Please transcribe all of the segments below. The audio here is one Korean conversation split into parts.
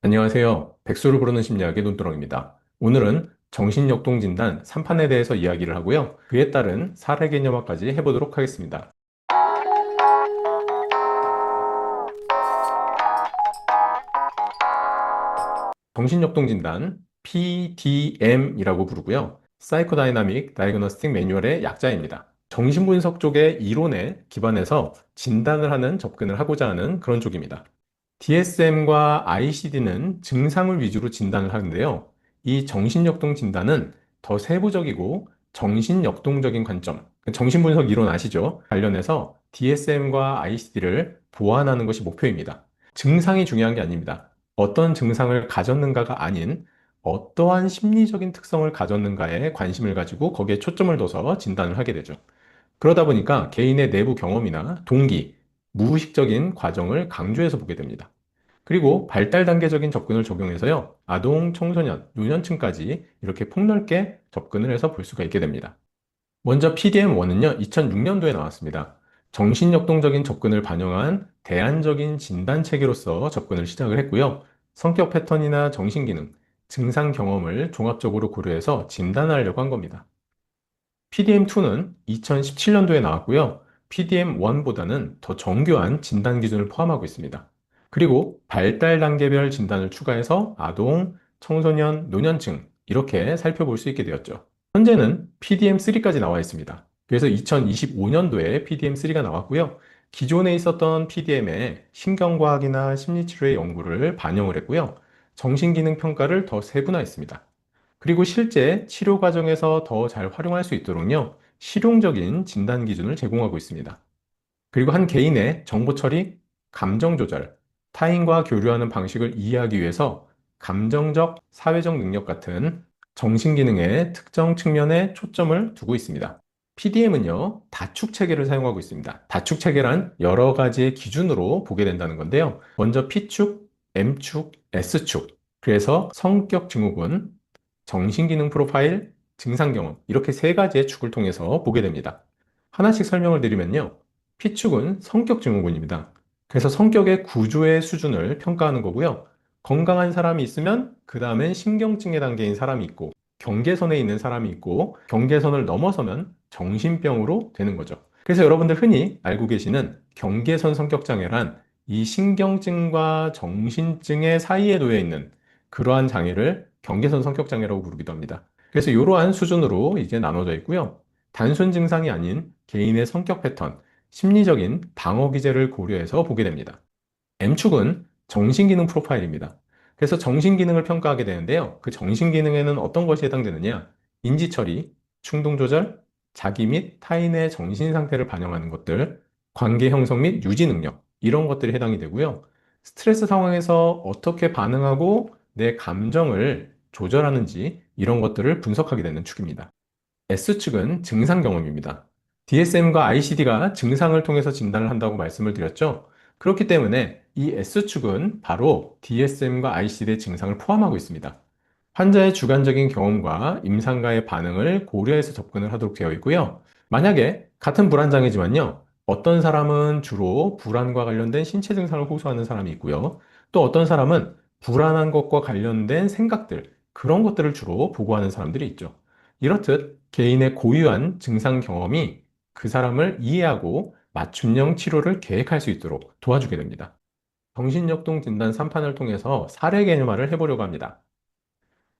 안녕하세요. 백수를 부르는 심리학의 논두렁입니다. 오늘은 정신역동 진단 3판에 대해서 이야기를 하고요. 그에 따른 사례 개념화까지 해보도록 하겠습니다. 정신역동 진단 PDM이라고 부르고요. 사이코다이나믹 다이그노스틱 매뉴얼의 약자입니다. 정신분석 쪽의 이론에 기반해서 진단을 하는 접근을 하고자 하는 그런 쪽입니다. DSM과 ICD는 증상을 위주로 진단을 하는데요. 이 정신역동 진단은 더 세부적이고 정신역동적인 관점, 정신분석 이론 아시죠? 관련해서 DSM과 ICD를 보완하는 것이 목표입니다. 증상이 중요한 게 아닙니다. 어떤 증상을 가졌는가가 아닌 어떠한 심리적인 특성을 가졌는가에 관심을 가지고 거기에 초점을 둬서 진단을 하게 되죠. 그러다 보니까 개인의 내부 경험이나 동기, 무의식적인 과정을 강조해서 보게 됩니다. 그리고 발달 단계적인 접근을 적용해서요, 아동, 청소년, 노년층까지 이렇게 폭넓게 접근을 해서 볼 수가 있게 됩니다. 먼저 PDM-1은요, 2006년도에 나왔습니다. 정신역동적인 접근을 반영한 대안적인 진단 체계로서 접근을 시작을 했고요. 성격 패턴이나 정신기능, 증상 경험을 종합적으로 고려해서 진단하려고 한 겁니다. PDM2는 2017년도에 나왔고요. PDM1보다는 더 정교한 진단 기준을 포함하고 있습니다. 그리고 발달 단계별 진단을 추가해서 아동, 청소년, 노년층 이렇게 살펴볼 수 있게 되었죠. 현재는 PDM3까지 나와 있습니다. 그래서 2025년도에 PDM3가 나왔고요. 기존에 있었던 PDM에 신경과학이나 심리치료의 연구를 반영을 했고요. 정신기능 평가를 더 세분화했습니다. 그리고 실제 치료 과정에서 더 잘 활용할 수 있도록요, 실용적인 진단 기준을 제공하고 있습니다. 그리고 한 개인의 정보 처리, 감정 조절, 타인과 교류하는 방식을 이해하기 위해서 감정적, 사회적 능력 같은 정신기능의 특정 측면에 초점을 두고 있습니다. PDM은요, 다축 체계를 사용하고 있습니다. 다축 체계란 여러 가지의 기준으로 보게 된다는 건데요. 먼저 P축, M축, S축. 그래서 성격 증후군, 정신기능 프로파일, 증상 경험, 이렇게 세 가지의 축을 통해서 보게 됩니다. 하나씩 설명을 드리면요. P축은 성격 증후군입니다. 그래서 성격의 구조의 수준을 평가하는 거고요. 건강한 사람이 있으면 그 다음엔 신경증의 단계인 사람이 있고 경계선에 있는 사람이 있고 경계선을 넘어서면 정신병으로 되는 거죠. 그래서 여러분들 흔히 알고 계시는 경계선 성격장애란 이 신경증과 정신증의 사이에 놓여 있는 그러한 장애를 경계선 성격장애라고 부르기도 합니다. 그래서 이러한 수준으로 이제 나눠져 있고요. 단순 증상이 아닌 개인의 성격 패턴, 심리적인 방어 기제를 고려해서 보게 됩니다. M축은 정신기능 프로파일입니다. 그래서 정신기능을 평가하게 되는데요. 그 정신기능에는 어떤 것이 해당되느냐? 인지처리, 충동조절, 자기 및 타인의 정신 상태를 반영하는 것들, 관계 형성 및 유지 능력, 이런 것들이 해당이 되고요. 스트레스 상황에서 어떻게 반응하고 내 감정을 조절하는지 이런 것들을 분석하게 되는 축입니다. S축은 증상 경험입니다. DSM과 ICD가 증상을 통해서 진단을 한다고 말씀을 드렸죠. 그렇기 때문에 이 S축은 바로 DSM과 ICD의 증상을 포함하고 있습니다. 환자의 주관적인 경험과 임상가의 반응을 고려해서 접근을 하도록 되어 있고요. 만약에 같은 불안장애지만요. 어떤 사람은 주로 불안과 관련된 신체 증상을 호소하는 사람이 있고요. 또 어떤 사람은 불안한 것과 관련된 생각들, 그런 것들을 주로 보고하는 사람들이 있죠. 이렇듯 개인의 고유한 증상 경험이 그 사람을 이해하고 맞춤형 치료를 계획할 수 있도록 도와주게 됩니다. 정신역동 진단 3판을 통해서 사례 개념화를 해보려고 합니다.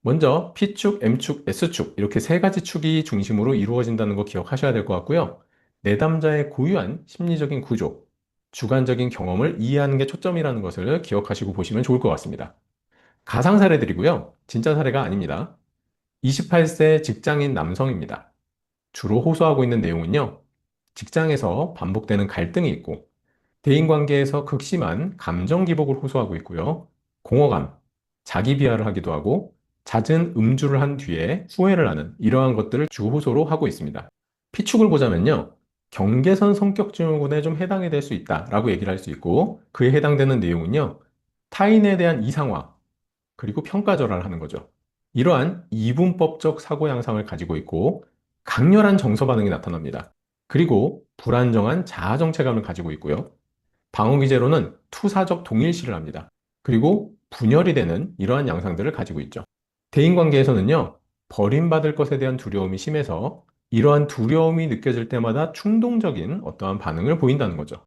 먼저 P축, M축, S축 이렇게 세 가지 축이 중심으로 이루어진다는 거 기억하셔야 될 것 같고요. 내담자의 고유한 심리적인 구조, 주관적인 경험을 이해하는 게 초점이라는 것을 기억하시고 보시면 좋을 것 같습니다. 가상 사례들이고요. 진짜 사례가 아닙니다. 28세 직장인 남성입니다. 주로 호소하고 있는 내용은요. 직장에서 반복되는 갈등이 있고 대인관계에서 극심한 감정 기복을 호소하고 있고요. 공허감, 자기 비하를 하기도 하고 잦은 음주를 한 뒤에 후회를 하는 이러한 것들을 주 호소로 하고 있습니다. 피축을 보자면요. 경계선 성격 증후군에 좀 해당이 될 수 있다라고 얘기를 할 수 있고 그에 해당되는 내용은요. 타인에 대한 이상화, 그리고 평가절하를 하는 거죠. 이러한 이분법적 사고 양상을 가지고 있고 강렬한 정서 반응이 나타납니다. 그리고 불안정한 자아 정체감을 가지고 있고요. 방어 기제로는 투사적 동일시를 합니다. 그리고 분열이 되는 이러한 양상들을 가지고 있죠. 대인관계에서는요, 버림받을 것에 대한 두려움이 심해서 이러한 두려움이 느껴질 때마다 충동적인 어떠한 반응을 보인다는 거죠.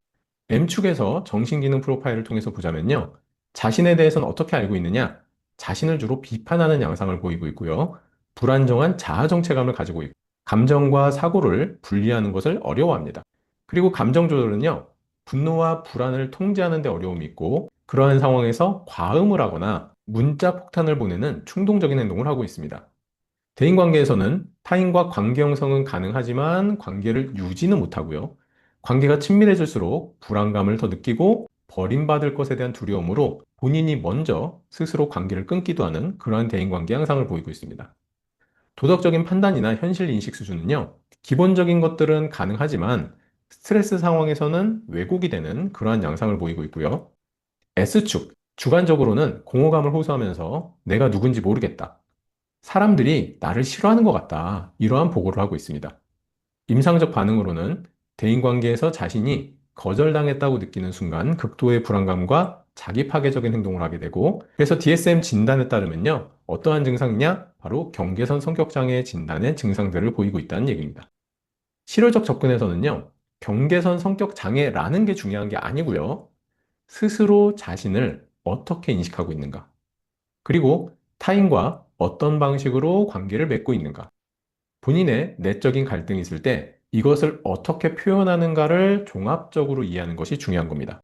M축에서 정신기능 프로파일을 통해서 보자면요, 자신에 대해서는 어떻게 알고 있느냐? 자신을 주로 비판하는 양상을 보이고 있고요. 불안정한 자아 정체감을 가지고 있고, 감정과 사고를 분리하는 것을 어려워합니다. 그리고 감정 조절은요, 분노와 불안을 통제하는 데 어려움이 있고, 그러한 상황에서 과음을 하거나 문자 폭탄을 보내는 충동적인 행동을 하고 있습니다. 대인관계에서는 타인과 관계 형성은 가능하지만 관계를 유지는 못하고요. 관계가 친밀해질수록 불안감을 더 느끼고 버림받을 것에 대한 두려움으로 본인이 먼저 스스로 관계를 끊기도 하는 그러한 대인관계 양상을 보이고 있습니다. 도덕적인 판단이나 현실 인식 수준은요, 기본적인 것들은 가능하지만 스트레스 상황에서는 왜곡이 되는 그러한 양상을 보이고 있고요. S축, 주관적으로는 공허감을 호소하면서 내가 누군지 모르겠다. 사람들이 나를 싫어하는 것 같다. 이러한 보고를 하고 있습니다. 임상적 반응으로는 대인관계에서 자신이 거절당했다고 느끼는 순간 극도의 불안감과 자기 파괴적인 행동을 하게 되고, 그래서 DSM 진단에 따르면요, 어떠한 증상이냐? 바로 경계선 성격장애 진단의 증상들을 보이고 있다는 얘기입니다. 실효적 접근에서는요, 경계선 성격장애라는 게 중요한 게 아니고요, 스스로 자신을 어떻게 인식하고 있는가, 그리고 타인과 어떤 방식으로 관계를 맺고 있는가, 본인의 내적인 갈등이 있을 때 이것을 어떻게 표현하는가를 종합적으로 이해하는 것이 중요한 겁니다.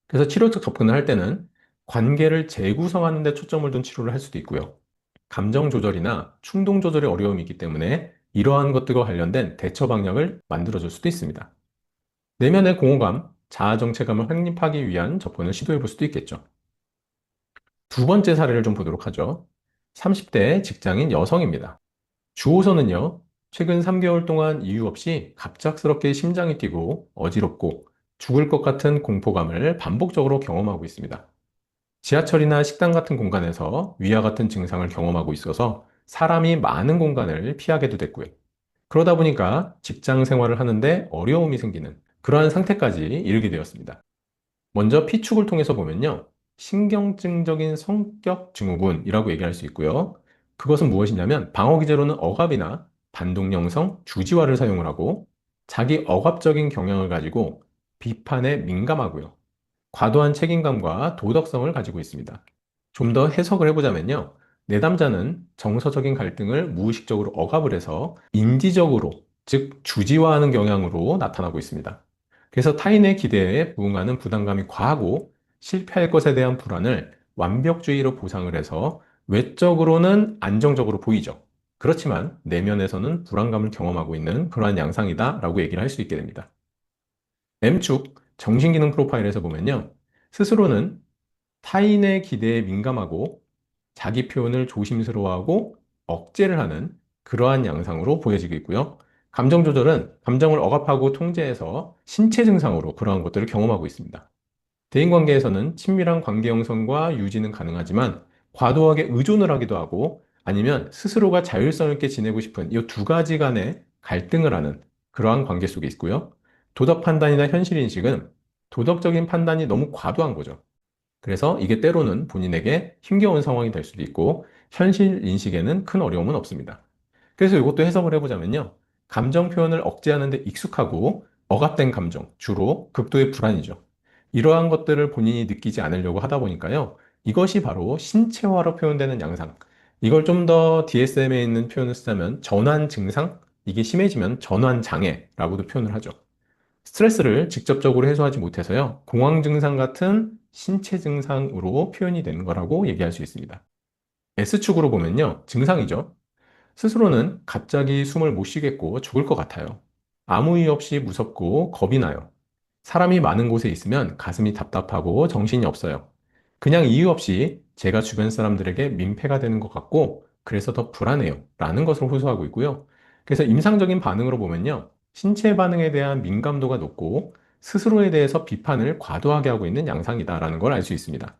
그래서 치료적 접근을 할 때는 관계를 재구성하는 데 초점을 둔 치료를 할 수도 있고요. 감정 조절이나 충동 조절의 어려움이 있기 때문에 이러한 것들과 관련된 대처 방향을 만들어줄 수도 있습니다. 내면의 공허감, 자아 정체감을 확립하기 위한 접근을 시도해 볼 수도 있겠죠. 두 번째 사례를 좀 보도록 하죠. 30대 직장인 여성입니다. 주호선은요, 최근 3개월 동안 이유 없이 갑작스럽게 심장이 뛰고 어지럽고 죽을 것 같은 공포감을 반복적으로 경험하고 있습니다. 지하철이나 식당 같은 공간에서 위와 같은 증상을 경험하고 있어서 사람이 많은 공간을 피하게도 됐고요. 그러다 보니까 직장 생활을 하는데 어려움이 생기는 그러한 상태까지 이르게 되었습니다. 먼저 P축을 통해서 보면요, 신경증적인 성격 증후군이라고 얘기할 수 있고요. 그것은 무엇이냐면 방어 기제로는 억압이나 반동형성 주지화를 사용을 하고 자기 억압적인 경향을 가지고 비판에 민감하고요. 과도한 책임감과 도덕성을 가지고 있습니다. 좀 더 해석을 해보자면요, 내담자는 정서적인 갈등을 무의식적으로 억압을 해서 인지적으로, 즉 주지화하는 경향으로 나타나고 있습니다. 그래서 타인의 기대에 부응하는 부담감이 과하고 실패할 것에 대한 불안을 완벽주의로 보상을 해서 외적으로는 안정적으로 보이죠. 그렇지만 내면에서는 불안감을 경험하고 있는 그러한 양상이다라고 얘기를 할 수 있게 됩니다. M축 정신기능 프로파일에서 보면요, 스스로는 타인의 기대에 민감하고 자기 표현을 조심스러워하고 억제를 하는 그러한 양상으로 보여지고 있고요. 감정 조절은 감정을 억압하고 통제해서 신체 증상으로 그러한 것들을 경험하고 있습니다. 대인관계에서는 친밀한 관계 형성과 유지는 가능하지만 과도하게 의존을 하기도 하고 아니면 스스로가 자율성 있게 지내고 싶은 이 두 가지 간의 갈등을 하는 그러한 관계 속에 있고요. 도덕 판단이나 현실 인식은 도덕적인 판단이 너무 과도한 거죠. 그래서 이게 때로는 본인에게 힘겨운 상황이 될 수도 있고 현실 인식에는 큰 어려움은 없습니다. 그래서 이것도 해석을 해보자면요, 감정 표현을 억제하는 데 익숙하고 억압된 감정, 주로 극도의 불안이죠. 이러한 것들을 본인이 느끼지 않으려고 하다 보니까요, 이것이 바로 신체화로 표현되는 양상. 이걸 좀 더 DSM에 있는 표현을 쓰자면 전환 증상? 이게 심해지면 전환 장애라고도 표현을 하죠. 스트레스를 직접적으로 해소하지 못해서요, 공황 증상 같은 신체 증상으로 표현이 되는 거라고 얘기할 수 있습니다. S축으로 보면요, 증상이죠. 스스로는 갑자기 숨을 못 쉬겠고 죽을 것 같아요. 아무 이유 없이 무섭고 겁이 나요. 사람이 많은 곳에 있으면 가슴이 답답하고 정신이 없어요. 그냥 이유 없이 제가 주변 사람들에게 민폐가 되는 것 같고 그래서 더 불안해요. 라는 것을 호소하고 있고요. 그래서 임상적인 반응으로 보면요, 신체 반응에 대한 민감도가 높고 스스로에 대해서 비판을 과도하게 하고 있는 양상이다라는 걸 알 수 있습니다.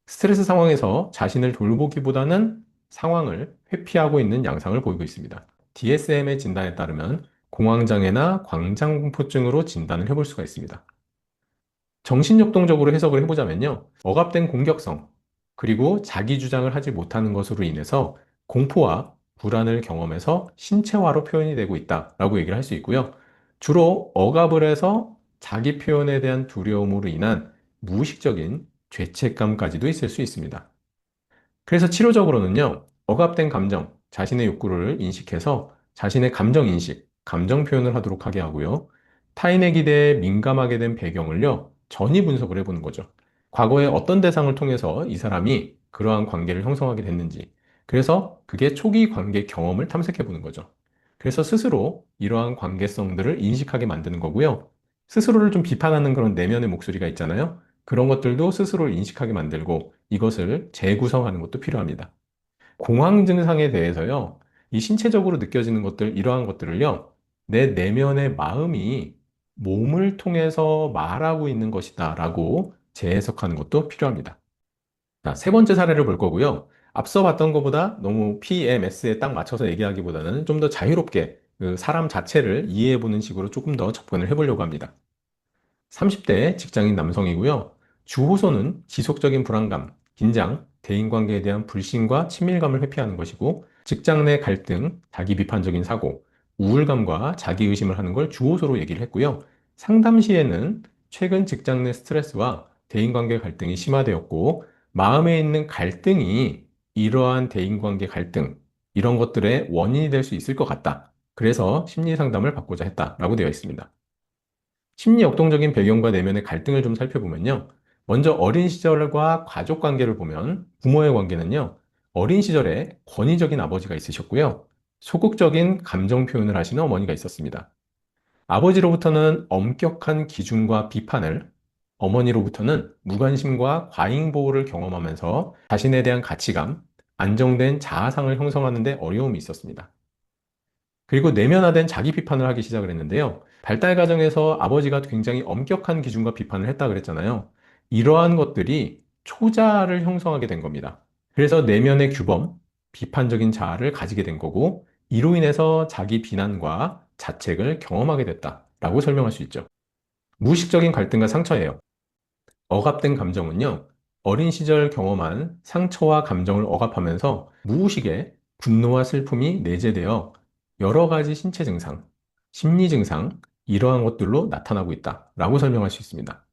스트레스 상황에서 자신을 돌보기보다는 상황을 회피하고 있는 양상을 보이고 있습니다. DSM의 진단에 따르면 공황장애나 광장공포증으로 진단을 해볼 수가 있습니다. 정신역동적으로 해석을 해보자면요, 억압된 공격성, 그리고 자기 주장을 하지 못하는 것으로 인해서 공포와 불안을 경험해서 신체화로 표현이 되고 있다라고 얘기를 할 수 있고요. 주로 억압을 해서 자기 표현에 대한 두려움으로 인한 무의식적인 죄책감까지도 있을 수 있습니다. 그래서 치료적으로는요, 억압된 감정, 자신의 욕구를 인식해서 자신의 감정 인식, 감정 표현을 하도록 하게 하고요. 타인의 기대에 민감하게 된 배경을요, 전이 분석을 해보는 거죠. 과거에 어떤 대상을 통해서 이 사람이 그러한 관계를 형성하게 됐는지, 그래서 그게 초기 관계 경험을 탐색해 보는 거죠. 그래서 스스로 이러한 관계성들을 인식하게 만드는 거고요. 스스로를 좀 비판하는 그런 내면의 목소리가 있잖아요. 그런 것들도 스스로를 인식하게 만들고 이것을 재구성하는 것도 필요합니다. 공황 증상에 대해서요, 이 신체적으로 느껴지는 것들, 이러한 것들을요, 내 내면의 마음이 몸을 통해서 말하고 있는 것이다 라고 재해석하는 것도 필요합니다. 자, 세 번째 사례를 볼 거고요. 앞서 봤던 것보다 너무 PMS에 딱 맞춰서 얘기하기보다는 좀 더 자유롭게 그 사람 자체를 이해해 보는 식으로 조금 더 접근을 해보려고 합니다. 30대 직장인 남성이고요. 주호소는 지속적인 불안감, 긴장, 대인관계에 대한 불신과 친밀감을 회피하는 것이고, 직장 내 갈등, 자기 비판적인 사고, 우울감과 자기의심을 하는 걸 주호소로 얘기를 했고요. 상담 시에는 최근 직장 내 스트레스와 대인관계 갈등이 심화되었고, 마음에 있는 갈등이 이러한 대인관계 갈등, 이런 것들의 원인이 될 수 있을 것 같다. 그래서 심리 상담을 받고자 했다라고 되어 있습니다. 심리 역동적인 배경과 내면의 갈등을 좀 살펴보면요. 먼저 어린 시절과 가족 관계를 보면 부모의 관계는요. 어린 시절에 권위적인 아버지가 있으셨고요. 소극적인 감정 표현을 하시는 어머니가 있었습니다. 아버지로부터는 엄격한 기준과 비판을, 어머니로부터는 무관심과 과잉 보호를 경험하면서 자신에 대한 가치감, 안정된 자아상을 형성하는 데 어려움이 있었습니다. 그리고 내면화된 자기 비판을 하기 시작을 했는데요. 발달 과정에서 아버지가 굉장히 엄격한 기준과 비판을 했다 그랬잖아요. 이러한 것들이 초자아를 형성하게 된 겁니다. 그래서 내면의 규범, 비판적인 자아를 가지게 된 거고, 이로 인해서 자기 비난과 자책을 경험하게 됐다라고 설명할 수 있죠. 무의식적인 갈등과 상처예요. 억압된 감정은요, 어린 시절 경험한 상처와 감정을 억압하면서 무의식에 분노와 슬픔이 내재되어 여러 가지 신체 증상, 심리 증상, 이러한 것들로 나타나고 있다라고 설명할 수 있습니다.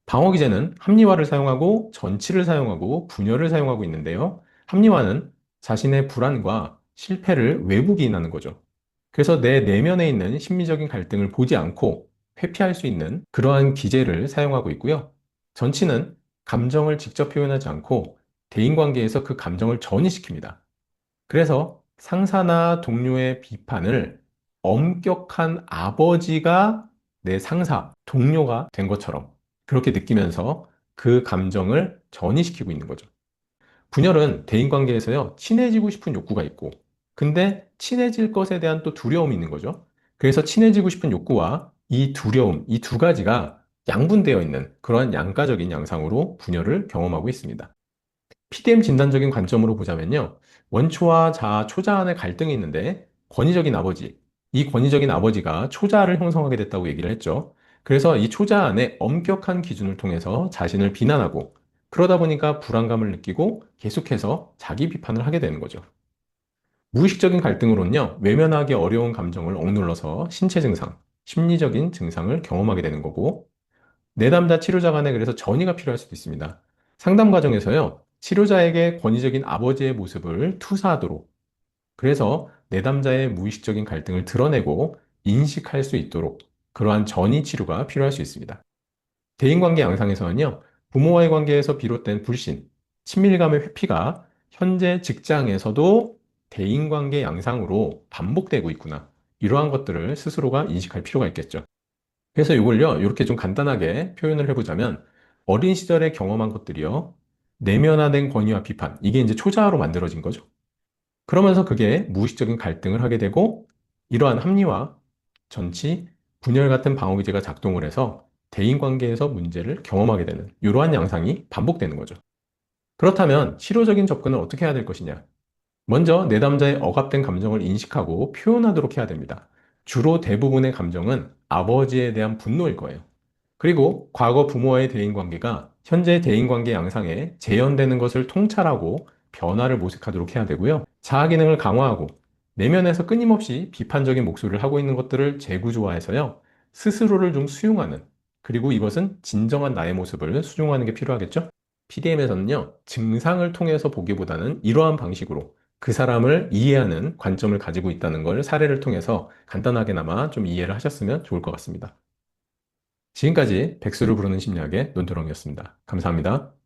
방어 기제는 합리화를 사용하고 전치를 사용하고 분열을 사용하고 있는데요. 합리화는 자신의 불안과 실패를 외부 기인하는 거죠. 그래서 내 내면에 있는 심리적인 갈등을 보지 않고 회피할 수 있는 그러한 기제를 사용하고 있고요. 전치는 감정을 직접 표현하지 않고 대인관계에서 그 감정을 전이시킵니다. 그래서 상사나 동료의 비판을 엄격한 아버지가 내 상사, 동료가 된 것처럼 그렇게 느끼면서 그 감정을 전이시키고 있는 거죠. 분열은 대인관계에서요, 친해지고 싶은 욕구가 있고, 근데 친해질 것에 대한 또 두려움이 있는 거죠. 그래서 친해지고 싶은 욕구와 이 두려움, 이 두 가지가 양분되어 있는 그러한 양가적인 양상으로 분열을 경험하고 있습니다. PDM 진단적인 관점으로 보자면요. 원초와 자아, 초자 안에 갈등이 있는데 권위적인 아버지, 이 권위적인 아버지가 초자를 형성하게 됐다고 얘기를 했죠. 그래서 이 초자 안에 엄격한 기준을 통해서 자신을 비난하고 그러다 보니까 불안감을 느끼고 계속해서 자기 비판을 하게 되는 거죠. 무의식적인 갈등으로는요, 외면하기 어려운 감정을 억눌러서 신체 증상, 심리적인 증상을 경험하게 되는 거고, 내담자 치료자 간에 그래서 전이가 필요할 수도 있습니다. 상담 과정에서요, 치료자에게 권위적인 아버지의 모습을 투사하도록, 그래서 내담자의 무의식적인 갈등을 드러내고 인식할 수 있도록 그러한 전이 치료가 필요할 수 있습니다. 대인관계 양상에서는요, 부모와의 관계에서 비롯된 불신, 친밀감의 회피가 현재 직장에서도 대인관계 양상으로 반복되고 있구나. 이러한 것들을 스스로가 인식할 필요가 있겠죠. 그래서 이걸요, 이렇게 좀 간단하게 표현을 해보자면, 어린 시절에 경험한 것들이요, 내면화된 권위와 비판, 이게 이제 초자아로 만들어진 거죠. 그러면서 그게 무의식적인 갈등을 하게 되고, 이러한 합리화, 전치, 분열 같은 방어기제가 작동을 해서 대인관계에서 문제를 경험하게 되는 이러한 양상이 반복되는 거죠. 그렇다면 치료적인 접근을 어떻게 해야 될 것이냐? 먼저 내담자의 억압된 감정을 인식하고 표현하도록 해야 됩니다. 주로 대부분의 감정은 아버지에 대한 분노일 거예요. 그리고 과거 부모와의 대인 관계가 현재 대인관계 양상에 재현되는 것을 통찰하고 변화를 모색하도록 해야 되고요. 자아 기능을 강화하고 내면에서 끊임없이 비판적인 목소리를 하고 있는 것들을 재구조화해서요. 스스로를 좀 수용하는, 그리고 이것은 진정한 나의 모습을 수용하는 게 필요하겠죠? PDM에서는요, 증상을 통해서 보기보다는 이러한 방식으로 그 사람을 이해하는 관점을 가지고 있다는 걸 사례를 통해서 간단하게나마 좀 이해를 하셨으면 좋을 것 같습니다. 지금까지 백수를 부르는 심리학의 논두렁이었습니다. 감사합니다.